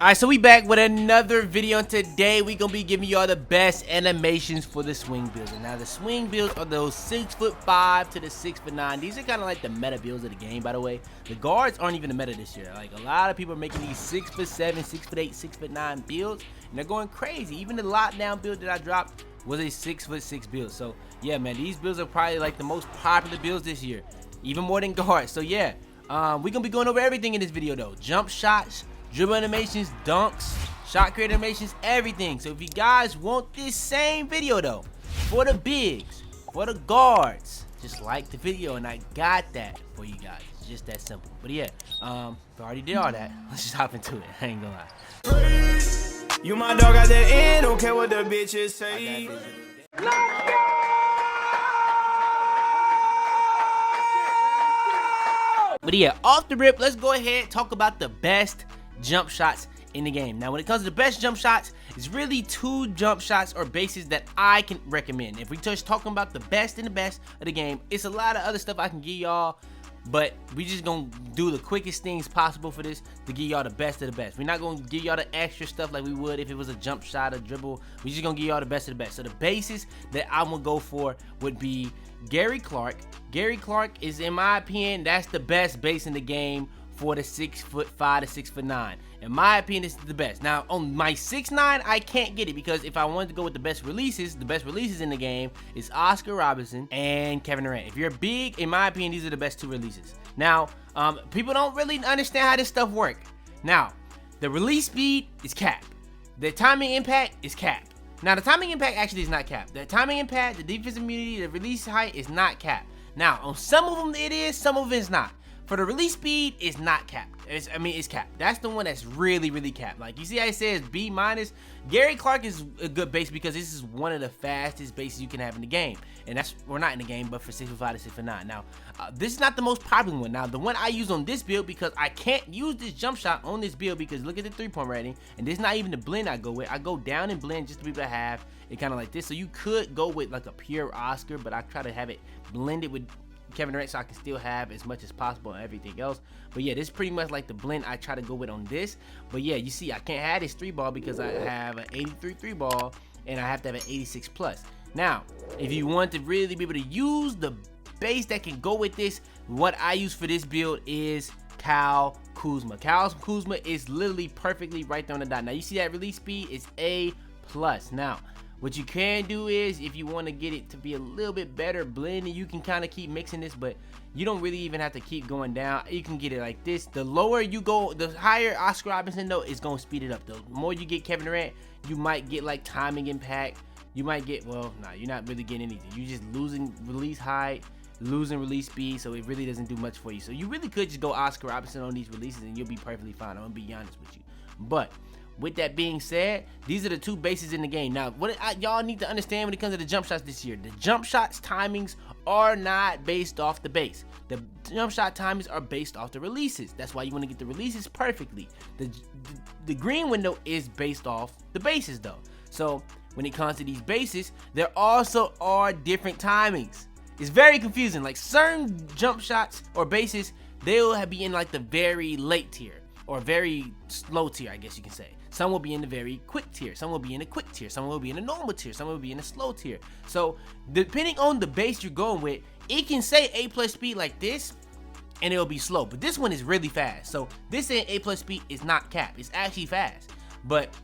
Alright, so we back with another video, and today we gonna be giving y'all the best animations for the swing builds. And now the swing builds are those 6'5" to the 6'9". These are kind of like the meta builds of the game, by the way. The guards aren't even the meta this year. Like, a lot of people are making these 6'7", 6'8", 6'9" builds, and they're going crazy. Even the lockdown build that I dropped was a 6'6" build. So yeah, man, these builds are probably like the most popular builds this year, even more than guards. So yeah, we're gonna be going over everything in this video though. Jump shots, dribble animations, dunks, shot creator animations, everything. So if you guys want this same video though, for the bigs, for the guards, just like the video and I got that for you guys. It's just that simple. But yeah, I already did all that. Let's just hop into it. I ain't gonna lie. You my dog at the end, don't care what the bitches say. But yeah, off the rip, let's go ahead and talk about the best jump shots in the game. Now when it comes to the best jump shots, it's really two jump shots or bases that I can recommend. If we just talking about the best and the best of the game, it's a lot of other stuff I can give y'all, but we just gonna do the quickest things possible for this to give y'all the best of the best. We're not gonna give y'all the extra stuff like we would if it was a jump shot or dribble. We're just gonna give y'all the best of the best. So the bases that I'm gonna go for would be Gary Clark. Gary Clark is, in my opinion, that's the best base in the game for the 6'5" to 6'9". In my opinion, this is the best. Now, on my 6'9", I can't get it because if I wanted to go with the best releases in the game is Oscar Robertson and Kevin Durant. If you're big, in my opinion, these are the best two releases. Now, people don't really understand how this stuff works. Now, the release speed is capped. The timing impact is capped. Now, the timing impact actually is not capped. The timing impact, the defensive immunity, the release height is not capped. Now, on some of them it is, some of it is not. For the release speed, it's not capped. It's capped. That's the one that's really, really capped. Like, you see how it says B-. Gary Clark is a good base because this is one of the fastest bases you can have in the game. And that's, we're not in the game, but for 6'5" to 6'9". Now, this is not the most popular one. Now, the one I use on this build, because I can't use this jump shot on this build because look at the 3-point rating. And this is not even the blend I go with. I go down and blend just to be able to have it kind of like this. So you could go with like a pure Oscar, but I try to have it blended with Kevin Durant so I can still have as much as possible and everything else. But yeah, this is pretty much like the blend I try to go with on this. But yeah, you see I can't have this 3-ball because I have an 83 3-ball and I have to have an 86 plus. Now, if you want to really be able to use the base that can go with this, what I use for this build is Kyle Kuzma. Kyle Kuzma is literally perfectly right there on the dot. Now you see that release speed is A+. Now, what you can do is, if you want to get it to be a little bit better blended, you can kind of keep mixing this, but you don't really even have to keep going down. You can get it like this. The lower you go, the higher Oscar Robertson though is going to speed it up. The more you get Kevin Durant, you might get like timing impact. You might get, well, nah, you're not really getting anything. You're just losing release height, losing release speed, so it really doesn't do much for you. So you really could just go Oscar Robertson on these releases and you'll be perfectly fine. I'm going to be honest with you. But with that being said, these are the two bases in the game. Now, what y'all need to understand when it comes to the jump shots this year, the jump shots timings are not based off the base. The jump shot timings are based off the releases. That's why you want to get the releases perfectly. The green window is based off the bases though. So when it comes to these bases, there also are different timings. It's very confusing. Like certain jump shots or bases, they'll be in like the very late tier or very slow tier, I guess you can say. Some will be in the very quick tier, some will be in the quick tier, some will be in the normal tier, some will be in the slow tier. So depending on the base you're going with, it can say A+ speed like this and it'll be slow, but this one is really fast. So this saying A+ speed is not capped, it's actually fast. But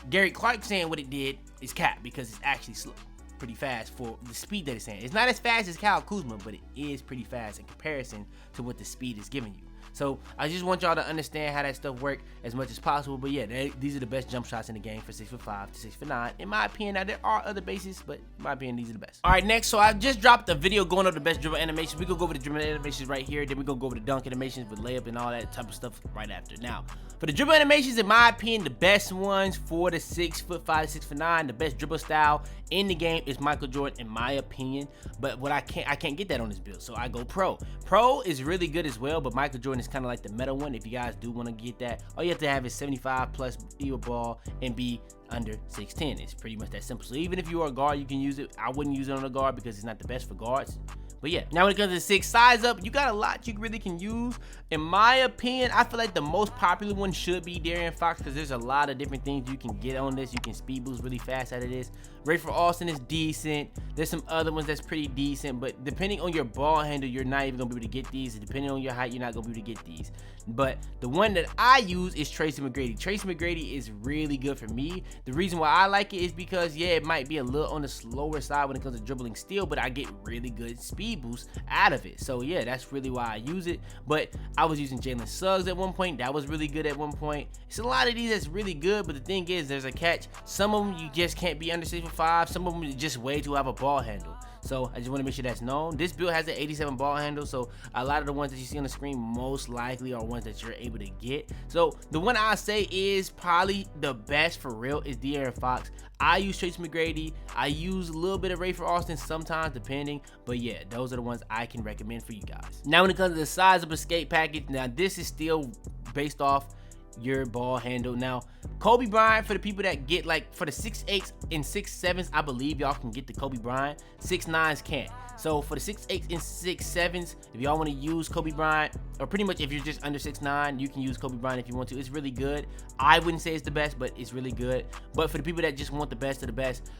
Gary Clark saying what it did is capped because it's actually slow, pretty fast for the speed that it's saying. It's not as fast as Kyle Kuzma, but it is pretty fast in comparison to what the speed is giving you. So I just want y'all to understand how that stuff works as much as possible. But yeah, these are the best jump shots in the game for 6'5" to 6'9". In my opinion, now there are other bases, but in my opinion, these are the best. All right, next, so I just dropped a video going over the best dribble animations. We're gonna go over the dribble animations right here. Then we're gonna go over the dunk animations with layup and all that type of stuff right after. Now, for the dribble animations, in my opinion, the best ones for the 6'5" to 6'9", the best dribble style in the game is Michael Jordan, in my opinion. But what I can't get that on this build, so I go pro. Pro is really good as well, but Michael Jordan is kind of like the meta one. If you guys do want to get that, all you have to have is 75 plus steal ball and be under 6'10". It's pretty much that simple. So even if you are a guard, you can use it. I wouldn't use it on a guard because it's not the best for guards. But yeah, now when it comes to 6 size up, you got a lot you really can use. In my opinion, I feel like the most popular one should be De'Aaron Fox, because there's a lot of different things you can get on this. You can speed boost really fast out of this. Rayford Alston is decent. There's some other ones that's pretty decent, but depending on your ball handle, you're not even gonna be able to get these. And depending on your height, you're not gonna be able to get these. But the one that I use is Tracy McGrady. Tracy McGrady is really good for me. The reason why I like it is because, yeah, it might be a little on the slower side when it comes to dribbling steal, but I get really good speed boost out of it. So yeah, that's really why I use it. But I was using Jalen Suggs at one point. That was really good at one point. It's a lot of these that's really good, but the thing is, there's a catch. Some of them you just can't be under 6'5". Some of them is just way too have a ball handle. So I just want to make sure that's known. This build has an 87 ball handle, so a lot of the ones that you see on the screen most likely are ones that you're able to get. So the one I say is probably the best for real is De'Aaron Fox. I use Tracy McGrady. I use a little bit of Rayford Alston sometimes, depending. But yeah, those are the ones I can recommend for you guys. Now when it comes to the size of escape package, now this is still based off your ball handle. Now Kobe Bryant, for the people that get like for the 6'8" and 6'7", I believe y'all can get the Kobe Bryant. 6'9" can't. So for the 6'8" and 6'7", if y'all want to use Kobe Bryant, or pretty much if you're just under 6'9", you can use Kobe Bryant if you want to. It's really good. I wouldn't say it's the best, but it's really good. But for the people that just want the best of the best,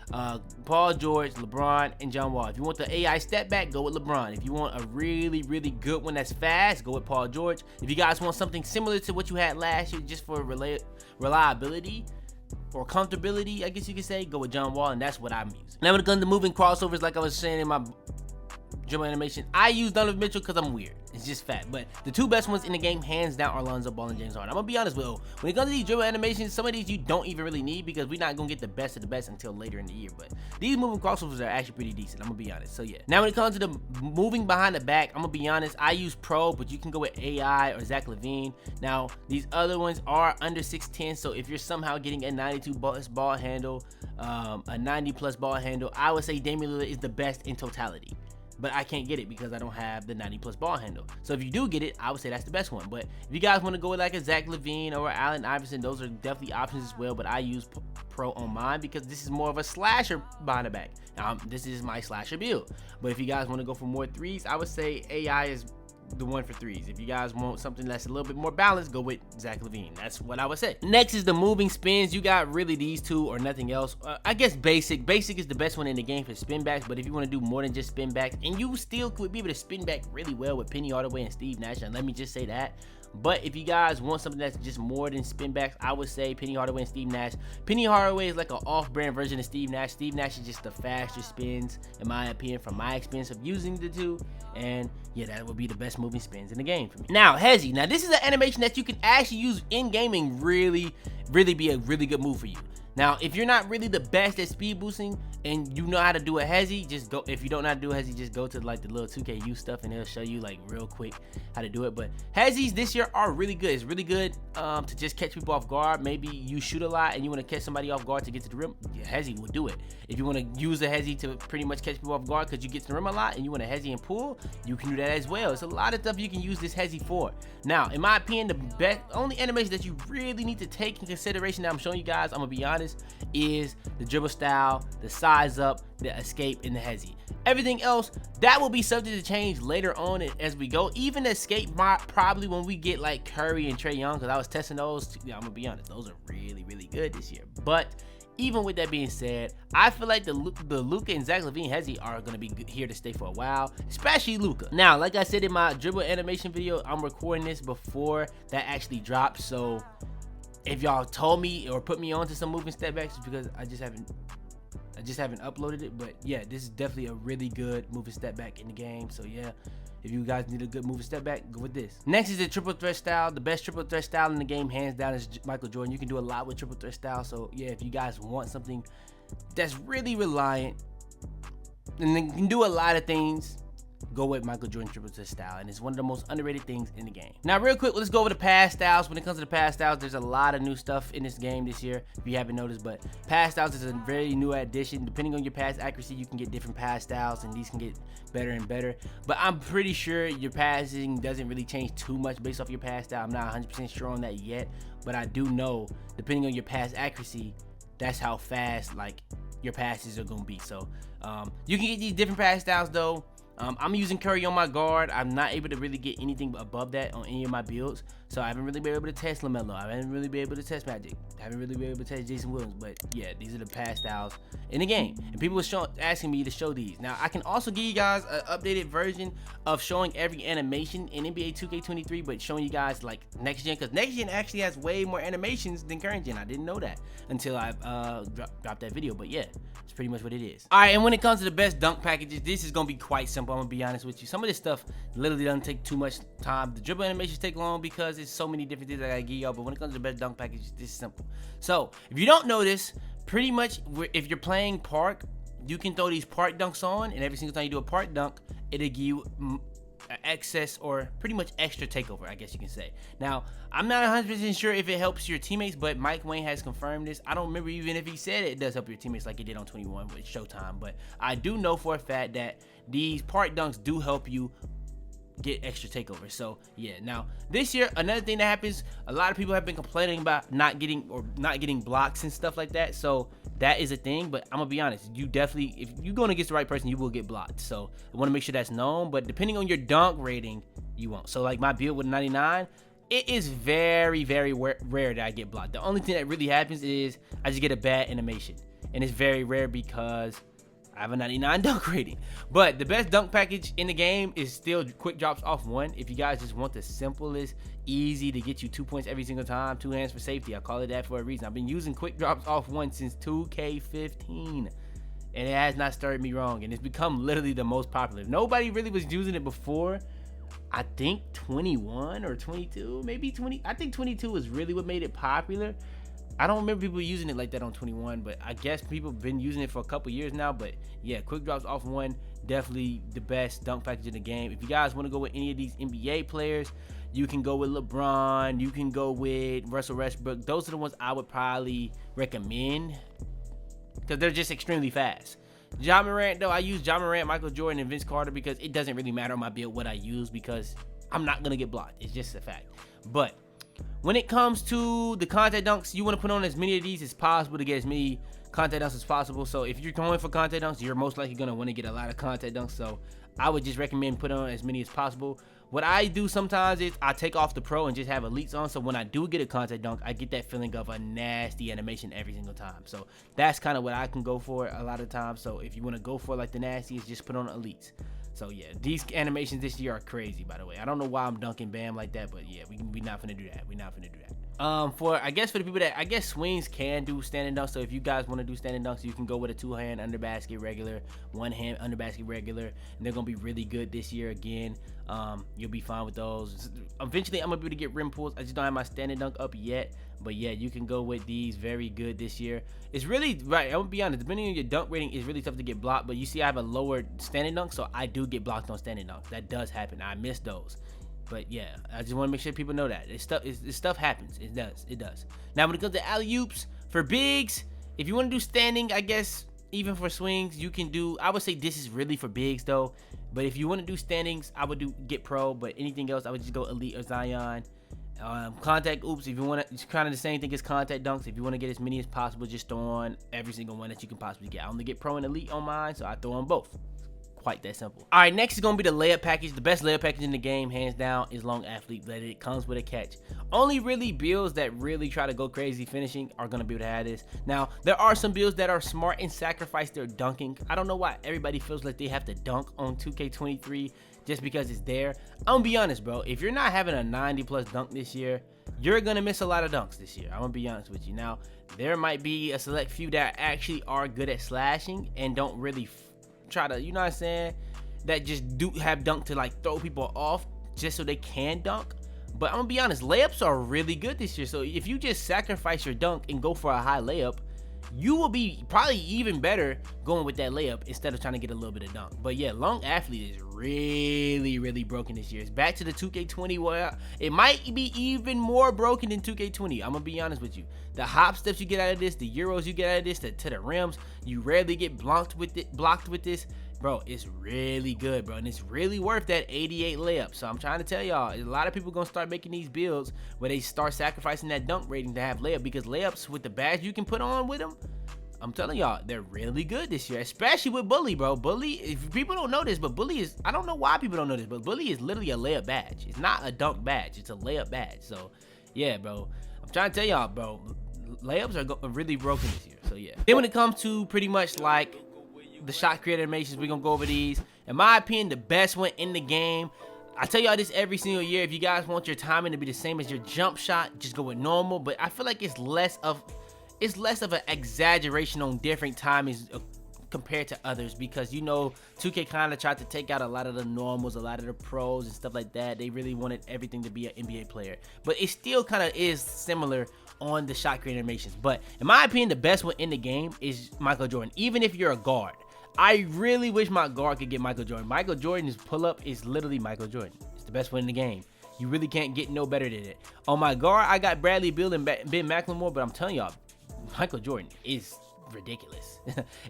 Paul George, LeBron, and John Wall. If you want the AI step back, go with LeBron. If you want a really, really good one that's fast, go with Paul George. If you guys want something similar to what you had last year, just for reliability or comfortability, I guess you could say, go with John Wall, and that's what I'm using. Now when it comes to moving crossovers, like I was saying in my dribble animation, I use Donovan Mitchell because I'm weird. It's just fat. But the two best ones in the game, hands down, are Lonzo Ball and James Harden. I'm gonna be honest with you. When it comes to these dribble animations, some of these you don't even really need, because we're not gonna get the best of the best until later in the year. But these moving crossovers are actually pretty decent. I'm gonna be honest. So yeah. Now when it comes to the moving behind the back, I'm gonna be honest. I use Pro, but you can go with AI or Zach LaVine. Now these other ones are under 6'10", so if you're somehow getting a 92 ball handle, a 90 plus ball handle, I would say Damian Lillard is the best in totality. But I can't get it because I don't have the 90 plus ball handle. So if you do get it, I would say that's the best one. But if you guys want to go with like a Zach LaVine or Allen Iverson, those are definitely options as well. But I use Pro on mine because this is more of a slasher behind the back. Now, this is my slasher build. But if you guys want to go for more threes, I would say AI is the one for threes. If you guys want something that's a little bit more balanced, go with Zach LaVine. That's what I would say. Next is the moving spins. You got really these two or nothing else. I guess basic is the best one in the game for spin backs, but if you want to do more than just spin backs, and you still could be able to spin back really well with Penny Hardaway and Steve Nash, and let me just say that. But if you guys want something that's just more than spin backs, I would say Penny Hardaway and Steve Nash. Penny Hardaway is like an off-brand version of Steve Nash. Steve Nash is just the faster spins, in my opinion, from my experience of using the two. And yeah, that would be the best moving spins in the game for me. Now, Hezzy. Now, this is an animation that you can actually use in-game and really be a really good move for you. Now, if you're not really the best at speed boosting and you know how to do a hezzy, just go. If you don't know how to do a hezzy, just go to like the little 2KU stuff and it'll show you like real quick how to do it. But hezzies this year are really good. It's really good to just catch people off guard. Maybe you shoot a lot and you want to catch somebody off guard to get to the rim. Yeah, hezzy will do it. If you want to use a hezzy to pretty much catch people off guard because you get to the rim a lot and you want a hezzy and pull, you can do that as well. It's a lot of stuff you can use this hezzy for. Now, in my opinion, the only animation that you really need to take in consideration that I'm showing you guys, I'm gonna be honest, is the dribble style, the size up, the escape, and the hezzy. Everything else, that will be subject to change later on as we go. Even the escape probably when we get like Curry and Trae Young, because I was testing those. Yeah, I'm gonna be honest, those are really good this year. But even with that being said, I feel like the Luka and Zach LaVine hezzy are going to be here to stay for a while, especially Luka. Now, like I said in my dribble animation video, I'm recording this before that actually drops. So if y'all told me or put me onto some moving step backs, because I just haven't uploaded it. But yeah, this is definitely a really good moving step back in the game. So yeah, if you guys need a good moving step back, go with this. Next is the triple threat style. The best triple threat style in the game, hands down, is Michael Jordan. You can do a lot with triple threat style. So yeah, if you guys want something that's really reliant and then can do a lot of things, go with Michael Jordan triple threat style, and it's one of the most underrated things in the game. Now, real quick, let's go over the pass styles. When it comes to the pass styles, there's a lot of new stuff in this game this year, if you haven't noticed, but pass styles is a very new addition. Depending on your pass accuracy, you can get different pass styles, and these can get better and better. But I'm pretty sure your passing doesn't really change too much based off your pass style. I'm not 100% sure on that yet, but I do know, depending on your pass accuracy, that's how fast like your passes are gonna be. So you can get these different pass styles though. I'm using Curry on my guard. I'm not able to really get anything above that on any of my builds. So I haven't really been able to test LaMelo. I haven't really been able to test Magic. I haven't really been able to test Jason Williams. But yeah, these are the past styles in the game. And people were asking me to show these. Now, I can also give you guys an updated version of showing every animation in NBA 2K23, but showing you guys like next gen, because next gen actually has way more animations than current gen. I didn't know that until I dropped that video. But yeah, it's pretty much what it is. All right, and when it comes to the best dunk packages, this is gonna be quite simple. I'm gonna be honest with you. Some of this stuff literally doesn't take too much time. The dribble animations take long because there's so many different things I gotta give y'all. But when it comes to the best dunk packages, this is simple. So if you don't know this, pretty much if you're playing park, you can throw these park dunks on, and every single time you do a park dunk, it'll give you excess or pretty much extra takeover, I guess you can say. Now, I'm not 100% sure if it helps your teammates, but Mike Wayne has confirmed this. I don't remember even if he said it does help your teammates like it did on 21 with Showtime, but I do know for a fact that these park dunks do help you get extra takeover. So yeah, now this year, another thing that happens, a lot of people have been complaining about not getting blocks and stuff like that. So that is a thing, but I'm gonna be honest, you definitely, if you're going against the right person, you will get blocked. So I want to make sure that's known, but depending on your dunk rating, you won't. So like my build with 99, it is very, very rare that I get blocked. The only thing that really happens is I just get a bad animation, and it's very rare because I have a 99 dunk rating. But the best dunk package in the game is still quick drops off one. If you guys just want the simplest, easy to get you 2 points every single time, 2 hands for safety, I call it that for a reason. I've been using quick drops off one since 2K15, and it has not started me wrong, and it's become literally the most popular. Nobody really was using it before. I think 21 or 22, maybe 20. I think 22 is really what made it popular. I don't remember people using it like that on 21, but I guess people have been using it for a couple years now. But yeah, quick drops off one, definitely the best dunk package in the game. If you guys want to go with any of these NBA players, you can go with LeBron, you can go with Russell Westbrook. Those are the ones I would probably recommend because they're just extremely fast. Ja Morant, though, I use Ja Morant, Michael Jordan, and Vince Carter because it doesn't really matter on my build what I use because I'm not going to get blocked. It's just a fact. But when it comes to the contact dunks, you want to put on as many of these as possible to get as many contact dunks as possible. So if you're going for contact dunks, you're most likely going to want to get a lot of contact dunks. So I would just recommend put on as many as possible. What I do sometimes is I take off the pro and just have elites on. So when I do get a contact dunk, I get that feeling of a nasty animation every single time. So that's kind of what I can go for a lot of times. So if you want to go for like the nastiest, just put on elites. So yeah, these animations this year are crazy, by the way. I don't know why I'm dunking Bam like that, but yeah, we not finna do that. We not finna do that. For the people that I guess swings can do standing dunks. So if you guys want to do standing dunks, you can go with a 2-hand under basket regular, 1-hand under basket regular, and they're gonna be really good this year again. You'll be fine with those. Eventually, I'm gonna be able to get rim pulls. I just don't have my standing dunk up yet, but yeah, you can go with these very good this year. It's really right. I'm gonna be honest. Depending on your dunk rating, it's really tough to get blocked. But you see, I have a lower standing dunk, so I do get blocked on standing dunks. That does happen. I miss those. But yeah, I just want to make sure people know that this stuff happens. It does. Now when it comes to alley-oops for bigs, if you want to do standing, I guess even for swings you can do. I would say this is really for bigs though. But if you want to do standings, I would get pro. But anything else, I would just go elite or Zion. Contact oops, if you want to, it's kind of the same thing as contact dunks. If you want to get as many as possible, just throw on every single one that you can possibly get. I only get pro and elite on mine, so I throw on both. Quite that simple. All right, next is gonna be the layup package. The best layup package in the game, hands down, is long athlete, but it comes with a catch. Only really builds that really try to go crazy finishing are gonna be able to have this. Now there are some builds that are smart and sacrifice their dunking. I don't know why everybody feels like they have to dunk on 2K23 just because it's there. I'm gonna be honest, bro. If you're not having a 90+ dunk this year, you're gonna miss a lot of dunks this year. I'm gonna be honest with you. Now there might be a select few that actually are good at slashing and don't really try to, you know what I'm saying, that just do have dunk to like throw people off just so they can dunk. But I'm gonna be honest, layups are really good this year. So if you just sacrifice your dunk and go for a high layup, you will be probably even better going with that layup instead of trying to get a little bit of dunk. But yeah, long athlete is really broken this year. It's back to the 2K20 where it might be even more broken than 2K20. I'm gonna be honest with you. The hop steps you get out of this, the euros you get out of this, to the rims, you rarely get blocked with this. Bro, it's really good, bro, and it's really worth that 88 layup. So I'm trying to tell y'all, a lot of people gonna start making these builds where they start sacrificing that dunk rating to have layup, because layups with the badge you can put on with them, I'm telling y'all, they're really good this year, especially with Bully, bro. Bully, if people don't know this, but Bully is, I don't know why people don't know this, but Bully is literally a layup badge. It's not a dunk badge, it's a layup badge. So, yeah, bro. I'm trying to tell y'all, bro, layups are really broken this year. So, yeah. Then when it comes to pretty much like the shot creator animations, we're going to go over these. In my opinion, the best one in the game, I tell y'all this every single year. If you guys want your timing to be the same as your jump shot, just go with normal. But I feel like it's less of an exaggeration on different timings compared to others, because you know 2K kind of tried to take out a lot of the normals, a lot of the pros and stuff like that. They really wanted everything to be an NBA player, but it still kind of is similar on the shot creator animations. But in my opinion, the best one in the game is Michael Jordan. Even if you're a guard, I really wish my guard could get Michael Jordan. Michael Jordan's pull-up is literally Michael Jordan. It's the best one in the game. You really can't get no better than it. On my guard, I got Bradley Beal and Ben McLemore, but I'm telling y'all, Michael Jordan is ridiculous.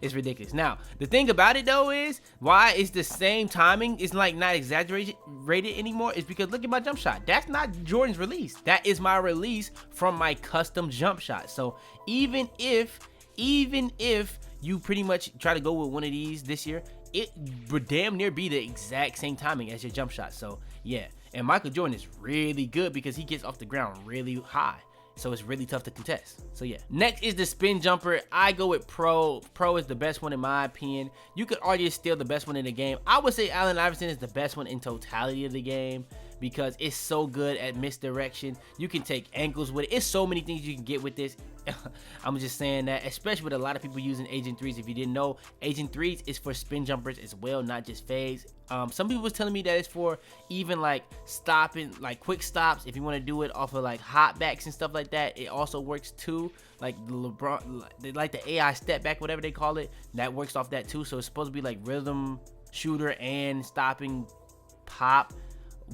It's ridiculous. Now, the thing about it though is why it's the same timing, it's like not exaggerated anymore, is because look at my jump shot. That's not Jordan's release. That is my release from my custom jump shot. So even if you pretty much try to go with one of these this year, it would damn near be the exact same timing as your jump shot. So yeah, and Michael Jordan is really good because he gets off the ground really high, so it's really tough to contest. So yeah, next is the spin jumper. I go with Pro. Pro is the best one in my opinion. You could argue it's still the best one in the game. I would say Allen Iverson is the best one in totality of the game, because it's so good at misdirection. You can take angles with it. It's so many things you can get with this. I'm just saying that, especially with a lot of people using Agent 3s. If you didn't know, Agent 3s is for spin jumpers as well, not just fades. Some people was telling me that it's for even like stopping, like quick stops. If you want to do it off of like hot backs and stuff like that, it also works too. Like the LeBron, like the AI step back, whatever they call it, that works off that too. So it's supposed to be like rhythm shooter and stopping pop,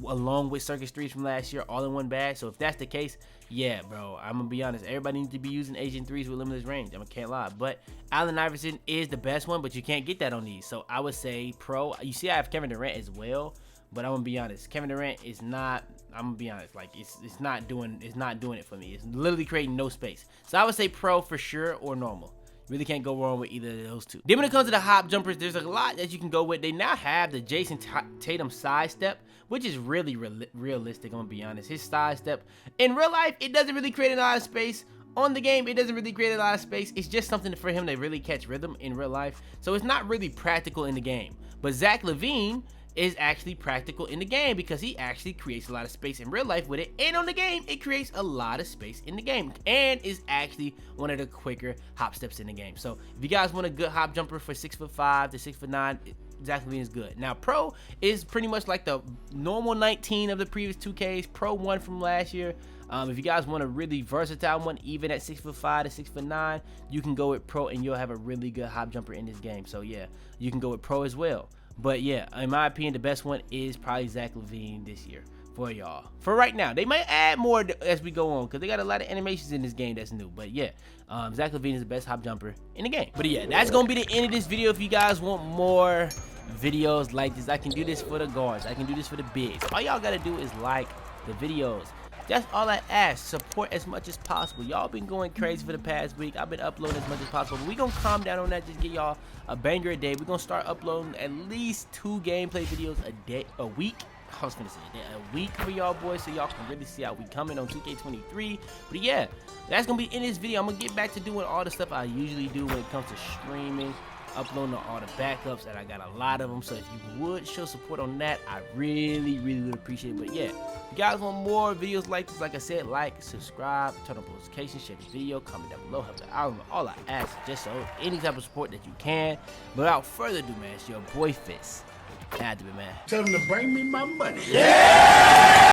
along with circus 3s from last year, all in one bag. So if that's the case, yeah, bro, I'm gonna be honest, everybody needs to be using Agent 3s with limited range. I can't lie, but Allen Iverson is the best one, but you can't get that on these. So I would say Pro. You see I have Kevin Durant as well, but I'm gonna be honest, Kevin Durant is not, I'm gonna be honest, like it's not doing it for me. It's literally creating no space. So I would say Pro for sure, or normal. Really can't go wrong with either of those two. Then when it comes to the hop jumpers, there's a lot that you can go with. They now have the Jason Tatum side step, which is really realistic, I'm gonna be honest. His side step, in real life, it doesn't really create a lot of space. On the game, it doesn't really create a lot of space. It's just something for him to really catch rhythm in real life. So it's not really practical in the game. But Zach LaVine is actually practical in the game because he actually creates a lot of space in real life with it, and on the game it creates a lot of space in the game and is actually one of the quicker hop steps in the game. So if you guys want a good hop jumper for 6'5" to 6'9", Zach LaVine is good. Now Pro is pretty much like the normal 19 of the previous 2Ks, Pro 1 from last year. If you guys want a really versatile one, even at 6'5" to 6'9", you can go with Pro and you'll have a really good hop jumper in this game. So yeah, you can go with Pro as well. But yeah, in my opinion, the best one is probably Zach LaVine this year for y'all. For right now, they might add more as we go on because they got a lot of animations in this game that's new. But yeah, Zach LaVine is the best hop jumper in the game. But yeah, that's gonna be the end of this video. If you guys want more videos like this, I can do this for the guards, I can do this for the bigs. All y'all gotta do is like the videos. That's all I ask. Support as much as possible. Y'all been going crazy for the past week. I've been uploading as much as possible. But we gonna calm down on that. Just get y'all a banger a day. We're gonna start uploading at least 2 gameplay videos a week. I was gonna say a week for y'all boys, so y'all can really see how we coming on 2K23. But yeah, that's gonna be in this video. I'm gonna get back to doing all the stuff I usually do when it comes to streaming, uploading all the backups, and I got a lot of them. So if you would show support on that, I really would appreciate it. But yeah, if you guys want more videos like this, like I said, like, subscribe, turn on notifications, share the video, comment down below, help the algorithm. All I ask is just so any type of support that you can. But without further ado, man, it's your boy Fitz. Had to be, man. Tell them to bring me my money. Yeah!